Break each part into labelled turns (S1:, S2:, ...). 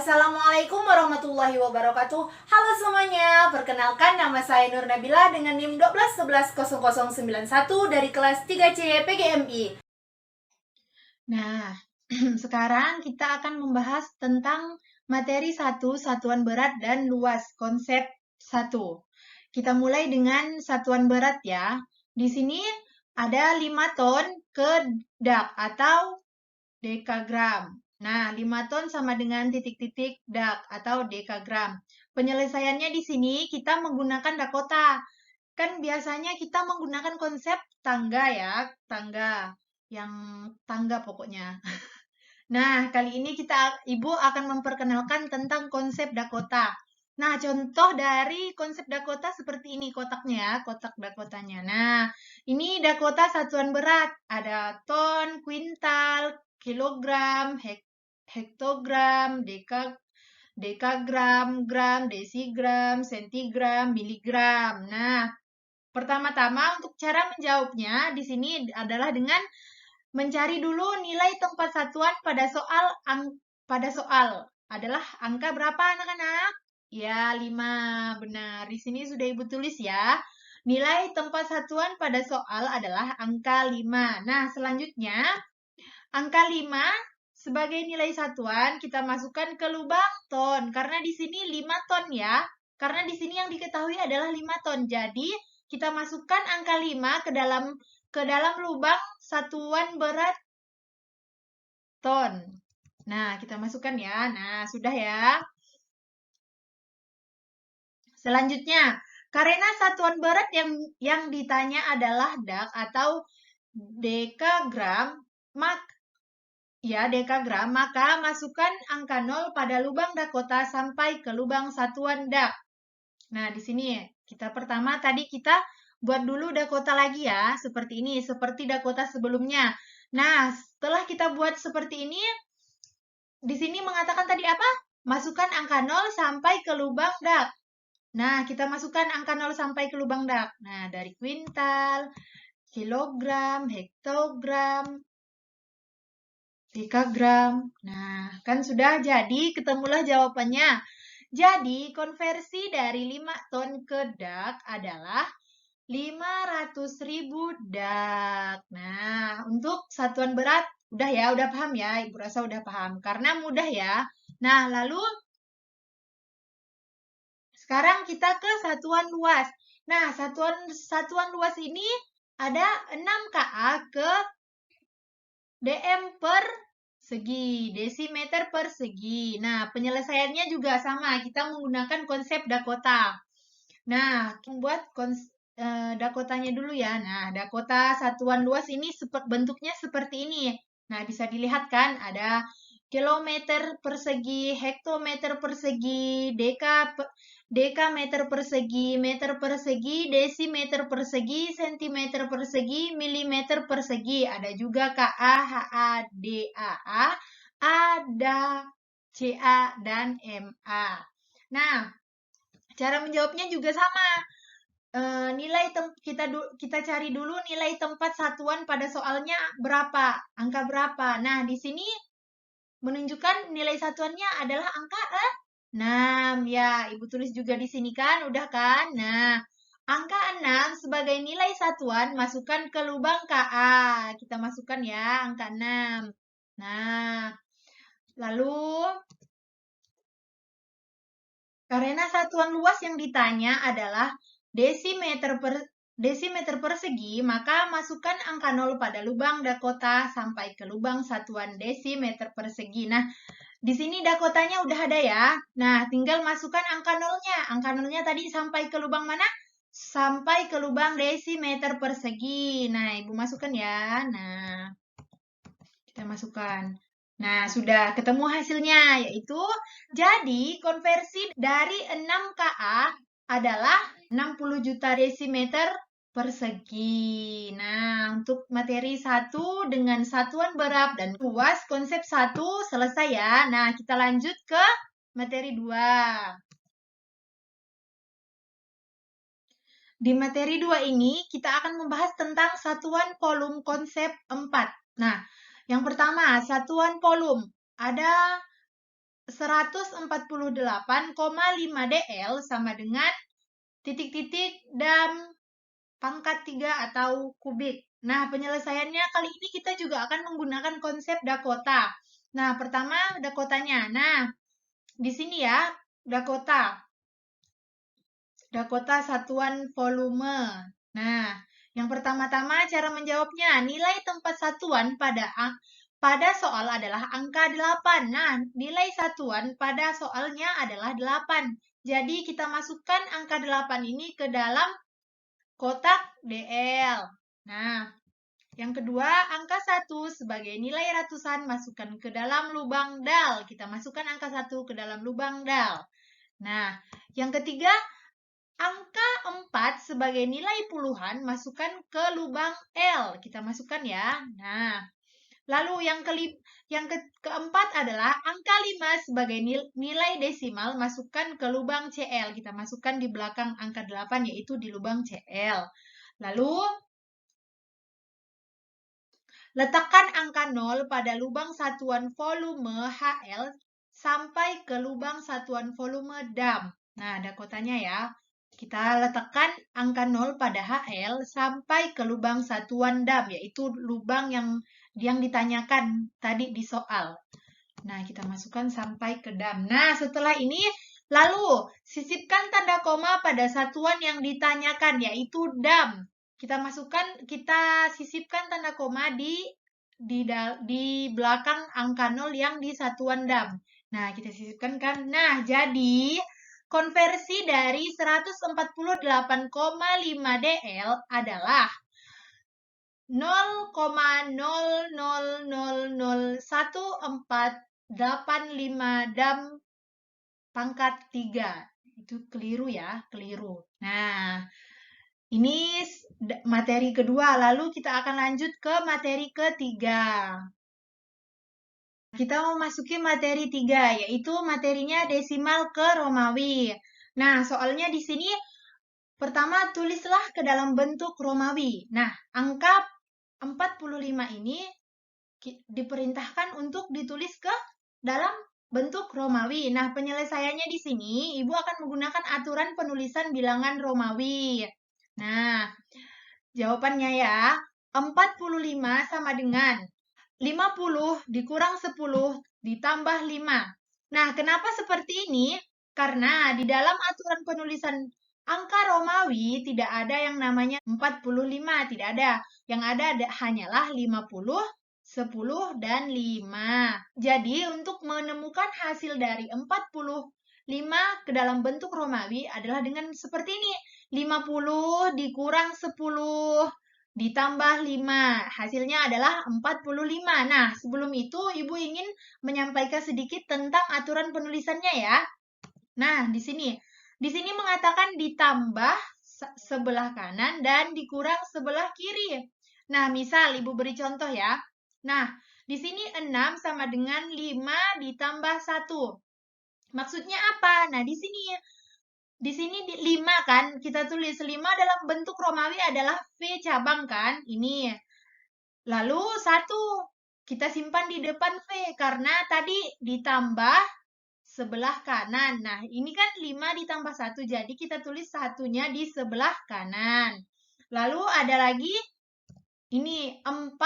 S1: Assalamualaikum warahmatullahi wabarakatuh. Halo semuanya, perkenalkan nama saya Nur Nabila dengan NIM 1211091 dari kelas 3C PGMI. Nah, sekarang kita akan membahas tentang materi 1, satuan berat dan luas, konsep 1. Kita mulai dengan satuan berat ya. Di sini ada 5 ton ke dak atau dekagram. Nah, 5 ton sama dengan titik-titik dak atau dekagram. Penyelesaiannya di sini kita menggunakan dakota. Kan biasanya kita menggunakan konsep tangga ya, tangga. Yang tangga pokoknya. Nah, kali ini Ibu akan memperkenalkan tentang konsep dakota. Nah, contoh dari konsep dakota seperti ini kotaknya ya, kotak dakotanya. Nah, ini dakota satuan berat. Ada ton, kuintal, kilogram, hektogram, dekagram, gram, desigram, sentigram, miligram. Nah, pertama-tama untuk cara menjawabnya di sini adalah dengan mencari dulu nilai tempat satuan pada soal adalah angka berapa anak-anak? Ya, 5. Benar. Di sini sudah Ibu tulis ya. Nilai tempat satuan pada soal adalah angka 5. Nah, selanjutnya angka 5 sebagai nilai satuan kita masukkan ke lubang ton. Karena di sini 5 ton ya. Karena di sini yang diketahui adalah 5 ton. Jadi, kita masukkan angka 5 ke dalam lubang satuan berat ton. Nah, kita masukkan ya. Nah, sudah ya. Selanjutnya, karena satuan berat yang ditanya adalah dak atau dekagram, maka masukkan angka 0 pada lubang dakota sampai ke lubang satuan dak. Nah, di sini pertama tadi kita buat dulu dakota lagi ya, seperti ini, seperti dakota sebelumnya. Nah, setelah kita buat seperti ini, di sini mengatakan tadi apa? Masukkan angka 0 sampai ke lubang dak. Nah, kita masukkan angka 0 sampai ke lubang dak. Nah, dari kuintal, kilogram, hektogram, dekagram. Nah, kan sudah jadi, ketemulah jawabannya. Jadi, konversi dari 5 ton ke dak adalah 500.000 dak. Nah, untuk satuan berat, udah paham ya? Ibu rasa udah paham. Karena mudah ya. Nah, lalu sekarang kita ke satuan luas. Nah, satuan luas ini ada 6 KA ke DM per segi, desimeter per segi. Nah, penyelesaiannya juga sama. Kita menggunakan konsep dakota. Nah, membuat dakotanya dulu ya. Nah, dakota satuan luas ini bentuknya seperti ini. Nah, bisa dilihat kan ada kilometer persegi, hektometer persegi, dekameter persegi, meter persegi, desimeter persegi, sentimeter persegi, milimeter persegi. Ada juga KA, HA, DAA, ADA, CA, dan MA. Nah, cara menjawabnya juga sama. Kita cari dulu nilai tempat satuan pada soalnya berapa, angka berapa. Nah, di sini menunjukkan nilai satuannya adalah angka 6. Ya, Ibu tulis juga di sini kan, udah kan? Nah, angka 6 sebagai nilai satuan masukkan ke lubang KA. Kita masukkan ya, angka 6. Nah, lalu karena satuan luas yang ditanya adalah desimeter persegi, maka masukkan angka 0 pada lubang dakota sampai ke lubang satuan desimeter persegi. Nah, di sini dakotanya udah ada ya. Nah, tinggal masukkan angka 0-nya. Angka 0-nya tadi sampai ke lubang mana? Sampai ke lubang desimeter persegi. Nah, Ibu masukkan ya. Nah, kita masukkan. Nah, sudah ketemu hasilnya, yaitu jadi konversi dari 6 KA adalah 60 juta desimeter persegi. Nah, untuk materi 1 dengan satuan berat dan luas, konsep 1 selesai ya. Nah, kita lanjut ke materi 2. Di materi 2 ini, kita akan membahas tentang satuan kolom konsep 4. Nah, yang pertama, satuan kolom. Ada 148,5 DL sama dengan titik-titik dam pangkat 3 atau kubik. Nah, penyelesaiannya kali ini kita juga akan menggunakan konsep Dakota. Nah, pertama Dakotanya. Nah, di sini ya, Dakota. Dakota satuan volume. Nah, yang pertama-tama cara menjawabnya, nilai tempat satuan pada soal adalah angka 8. Nah, nilai satuan pada soalnya adalah 8. Jadi, kita masukkan angka 8 ini ke dalam kotak DL. Nah, yang kedua, angka 1 sebagai nilai ratusan masukkan ke dalam lubang DAL. Kita masukkan angka 1 ke dalam lubang DAL. Nah, yang ketiga, angka 4 sebagai nilai puluhan masukkan ke lubang L. Kita masukkan ya. Nah, lalu yang keempat adalah angka 5 sebagai nilai desimal masukkan ke lubang CL. Kita masukkan di belakang angka 8 yaitu di lubang CL. Lalu letakkan angka 0 pada lubang satuan volume HL sampai ke lubang satuan volume DAM. Nah, ada kotanya ya. Kita letakkan angka 0 pada HL sampai ke lubang satuan DAM, yaitu lubang yang ditanyakan tadi di soal. Nah, kita masukkan sampai ke DAM. Nah, setelah ini, lalu sisipkan tanda koma pada satuan yang ditanyakan, yaitu DAM. Kita sisipkan tanda koma di belakang angka 0 yang di satuan DAM. Nah, kita sisipkan kan. Nah, jadi konversi dari 148,5 DL adalah 0,00001485 DAM pangkat 3. Itu keliru ya, keliru. Nah, ini materi kedua, lalu kita akan lanjut ke materi ketiga. Kita mau masuki materi 3, yaitu materinya desimal ke Romawi. Nah, soalnya di sini pertama tulislah ke dalam bentuk Romawi. Nah, angka 45 ini diperintahkan untuk ditulis ke dalam bentuk Romawi. Nah, penyelesaiannya di sini, Ibu akan menggunakan aturan penulisan bilangan Romawi. Nah, jawabannya ya, 45 sama dengan 50 dikurang 10 ditambah 5. Nah, kenapa seperti ini? Karena di dalam aturan penulisan angka Romawi tidak ada yang namanya 45, tidak ada. Yang ada hanyalah 50, 10, dan 5. Jadi, untuk menemukan hasil dari 45 ke dalam bentuk Romawi adalah dengan seperti ini. 50 dikurang 10 ditambah 5. Hasilnya adalah 45. Nah, sebelum itu Ibu ingin menyampaikan sedikit tentang aturan penulisannya ya. Nah, di sini mengatakan ditambah sebelah kanan dan dikurang sebelah kiri. Nah, misal Ibu beri contoh ya. Nah, di sini 6 sama dengan 5 ditambah 1. Maksudnya apa? Nah, di sini 5 kan, kita tulis 5 dalam bentuk Romawi adalah V cabang kan, ini. Lalu 1, kita simpan di depan V, karena tadi ditambah sebelah kanan. Nah, ini kan 5 ditambah 1, jadi kita tulis satunya di sebelah kanan. Lalu ada lagi, ini 4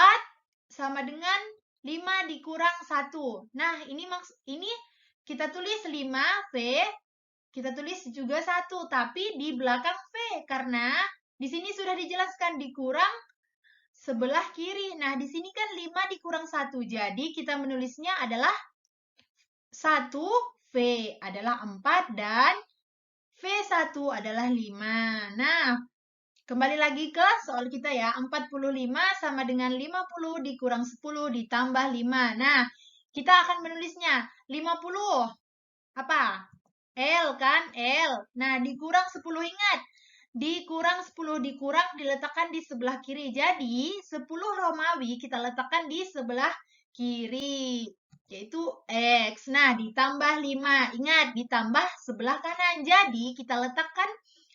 S1: sama dengan 5 dikurang 1. Nah, ini kita tulis 5V, kita tulis juga 1, tapi di belakang V, karena di sini sudah dijelaskan dikurang sebelah kiri. Nah, di sini kan 5 dikurang 1, jadi kita menulisnya adalah 1V adalah 4 dan V1 adalah 5. Nah, kembali lagi ke soal kita ya, 45 sama dengan 50 dikurang 10 ditambah 5. Nah, kita akan menulisnya 50, apa? L kan, L. Nah, dikurang 10, ingat. Dikurang 10 dikurang diletakkan di sebelah kiri. Jadi, 10 Romawi kita letakkan di sebelah kiri, yaitu X. Nah, ditambah 5. Ingat, ditambah sebelah kanan. Jadi, kita letakkan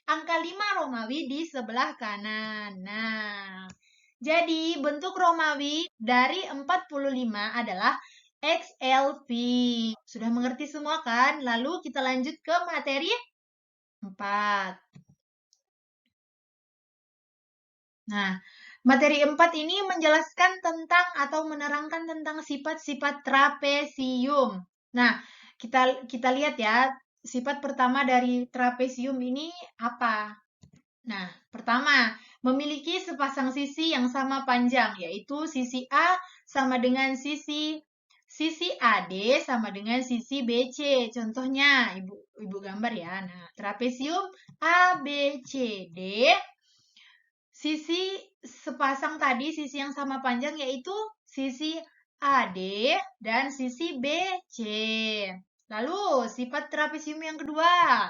S1: angka 5 Romawi di sebelah kanan. Nah, jadi bentuk Romawi dari 45 adalah XLV. Sudah mengerti semua kan? Lalu kita lanjut ke materi 4. Nah, materi 4 ini menjelaskan tentang atau menerangkan tentang sifat-sifat trapesium. Nah, kita lihat ya, sifat pertama dari trapesium ini apa? Nah, pertama, memiliki sepasang sisi yang sama panjang, yaitu sisi A sama dengan sisi AD sama dengan sisi BC. Contohnya, Ibu gambar ya. Nah, trapesium ABCD, sisi sepasang tadi, sisi yang sama panjang yaitu sisi AD dan sisi BC. Lalu, sifat trapesium yang kedua.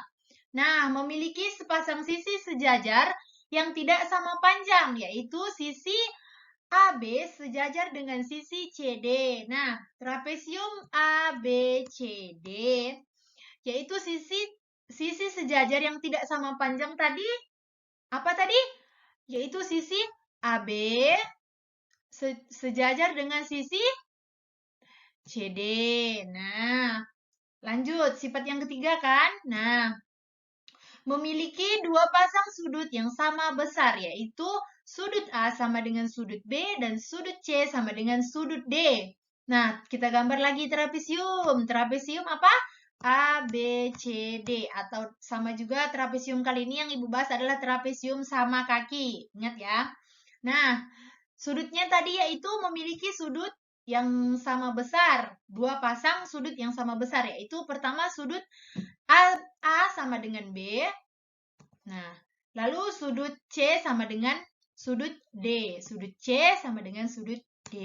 S1: Nah, memiliki sepasang sisi sejajar yang tidak sama panjang, yaitu sisi AB sejajar dengan sisi CD. Nah, trapesium ABCD, yaitu sisi sejajar yang tidak sama panjang tadi, apa tadi? Yaitu sisi AB sejajar dengan sisi CD. Nah, lanjut, sifat yang ketiga kan? Nah, memiliki dua pasang sudut yang sama besar, yaitu sudut A sama dengan sudut B dan sudut C sama dengan sudut D. Nah, kita gambar lagi trapesium. Trapesium apa? A, B, C, D. Atau sama juga trapesium kali ini yang Ibu bahas adalah trapesium sama kaki. Ingat ya. Nah, sudutnya tadi yaitu memiliki sudut yang sama besar. Dua pasang sudut yang sama besar, yaitu pertama sudut A sama dengan B. Nah, lalu sudut C sama dengan sudut D. Sudut C sama dengan sudut D.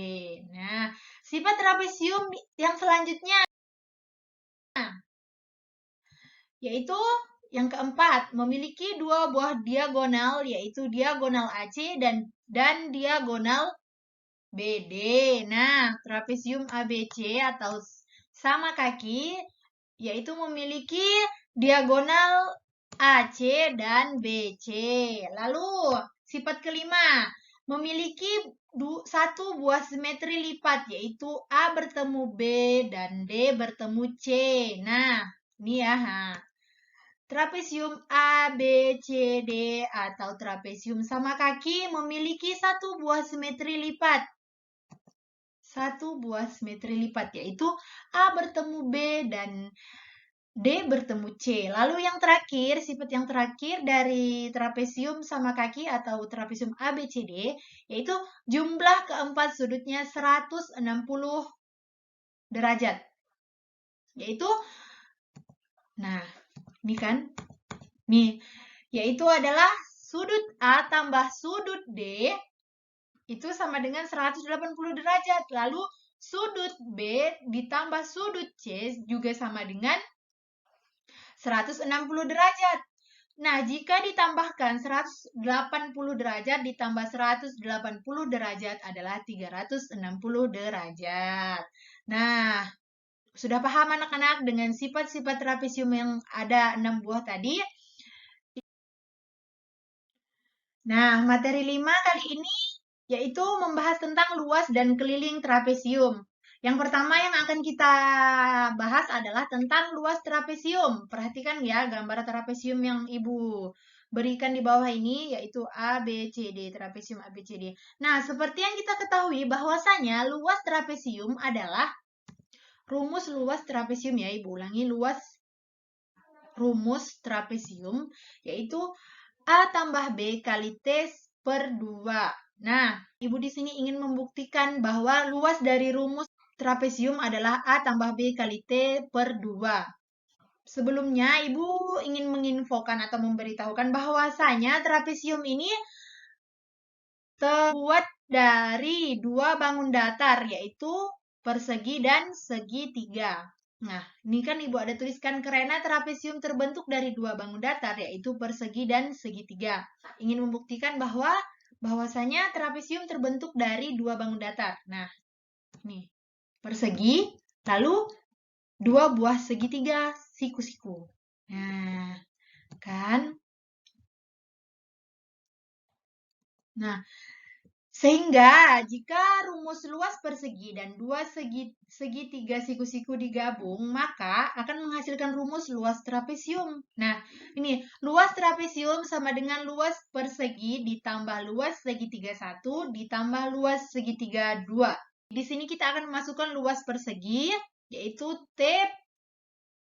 S1: Nah, sifat trapesium yang selanjutnya yaitu yang keempat, memiliki dua buah diagonal, yaitu diagonal AC dan diagonal BD. Nah, trapesium ABC atau sama kaki yaitu memiliki diagonal AC dan BC. Lalu, sifat kelima, memiliki satu buah simetri lipat, yaitu A bertemu B dan D bertemu C. Nah, ini ya. Trapesium A, B, C, D atau trapesium sama kaki memiliki satu buah simetri lipat. Satu buah simetri lipat, yaitu A bertemu B dan D bertemu C. Lalu yang terakhir, sifat yang terakhir dari trapesium sama kaki atau trapesium ABCD, yaitu jumlah keempat sudutnya 160 derajat. Yaitu, nah, ini kan, nih, yaitu adalah sudut A tambah sudut D, itu sama dengan 180 derajat. Lalu, sudut B ditambah sudut C juga sama dengan 160 derajat. Nah, jika ditambahkan 180 derajat ditambah 180 derajat adalah 360 derajat. Nah, sudah paham anak-anak dengan sifat-sifat trapesium yang ada 6 buah tadi? Nah, materi 5 kali ini yaitu membahas tentang luas dan keliling trapesium. Yang pertama yang akan kita bahas adalah tentang luas trapesium. Perhatikan ya gambar trapesium yang Ibu berikan di bawah ini, yaitu A, B, C, D, trapesium A, B, C, D. Nah, seperti yang kita ketahui bahwasanya luas trapesium adalah rumus luas trapesium ya, Ibu ulangi rumus trapesium, yaitu A tambah B kali T per 2. Nah, Ibu di sini ingin membuktikan bahwa luas dari rumus trapesium adalah A tambah B kali T per 2. Sebelumnya, Ibu ingin menginfokan atau memberitahukan bahwasanya trapesium ini terbuat dari dua bangun datar, yaitu persegi dan segitiga. Nah, ini kan Ibu ada tuliskan karena trapesium terbentuk dari dua bangun datar, yaitu persegi dan segitiga. Ingin membuktikan bahwasanya trapesium terbentuk dari dua bangun datar. Nah, nih, persegi, lalu dua buah segitiga siku-siku. Nah, kan? Nah, Sehingga jika rumus luas persegi dan dua segitiga siku-siku digabung, maka akan menghasilkan rumus luas trapesium. Nah, ini luas trapesium sama dengan luas persegi ditambah luas segitiga 1 ditambah luas segitiga 2. Di sini kita akan memasukkan luas persegi, yaitu T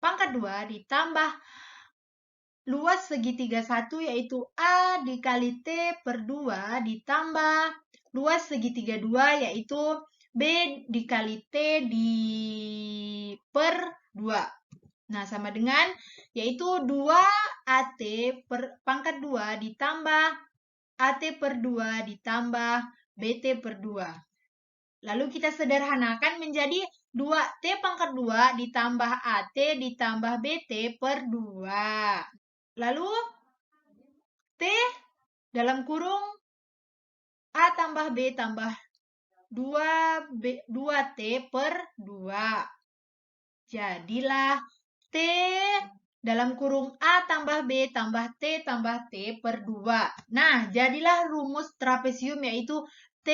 S1: pangkat 2 ditambah luas segitiga 1 yaitu A dikali T per 2 ditambah luas segitiga 2 yaitu B dikali T per 2. Nah, sama dengan yaitu 2AT per pangkat 2 ditambah AT per 2 ditambah BT per 2. Lalu kita sederhanakan menjadi 2T pangkat 2 ditambah AT ditambah BT per 2. Lalu T dalam kurung A tambah B tambah 2T per 2. Jadilah T dalam kurung A tambah B tambah T per 2. Nah, jadilah rumus trapesium yaitu T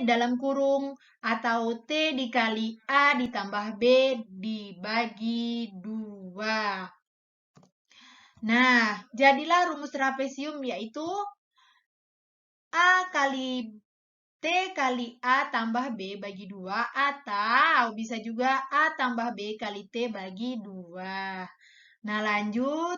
S1: dalam kurung atau T dikali A ditambah B dibagi 2. Nah, jadilah rumus trapesium yaitu A kali T kali A tambah B bagi 2 atau bisa juga A tambah B kali T bagi 2. Nah, lanjut.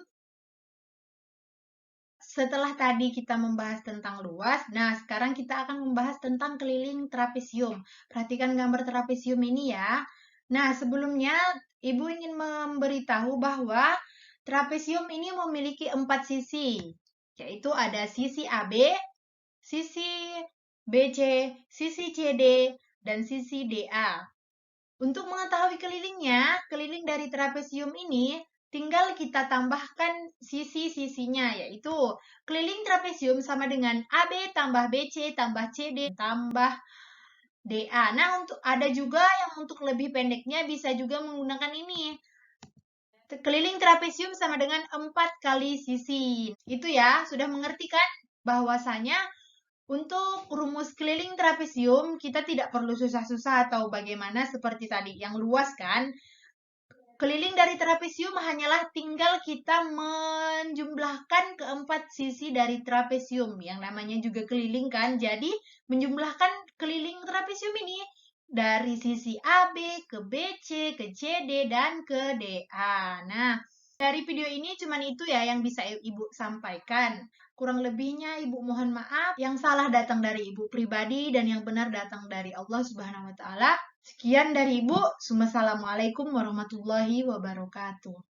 S1: Setelah tadi kita membahas tentang luas, nah sekarang kita akan membahas tentang keliling trapesium. Perhatikan gambar trapesium ini ya. Nah, sebelumnya Ibu ingin memberitahu bahwa trapesium ini memiliki 4 sisi, yaitu ada sisi AB, sisi BC, sisi CD, dan sisi DA. Untuk mengetahui kelilingnya, keliling dari trapesium ini tinggal kita tambahkan sisi-sisinya, yaitu keliling trapesium sama dengan AB tambah BC tambah CD tambah DA. Nah, untuk ada juga yang untuk lebih pendeknya bisa juga menggunakan ini. Keliling trapesium sama dengan 4 kali sisi. Itu ya, sudah mengerti kan? Bahwasanya untuk rumus keliling trapesium, kita tidak perlu susah-susah atau bagaimana seperti tadi yang luas kan. Keliling dari trapesium hanyalah tinggal kita menjumlahkan keempat sisi dari trapesium. Yang namanya juga keliling kan. Jadi menjumlahkan keliling trapesium ini dari sisi AB ke BC, ke CD, dan ke DA. Nah, dari video ini cuman itu ya yang bisa Ibu sampaikan. Kurang lebihnya Ibu mohon maaf. Yang salah datang dari Ibu pribadi dan yang benar datang dari Allah Subhanahu wa taala. Sekian dari Ibu. Wassalamualaikum warahmatullahi wabarakatuh.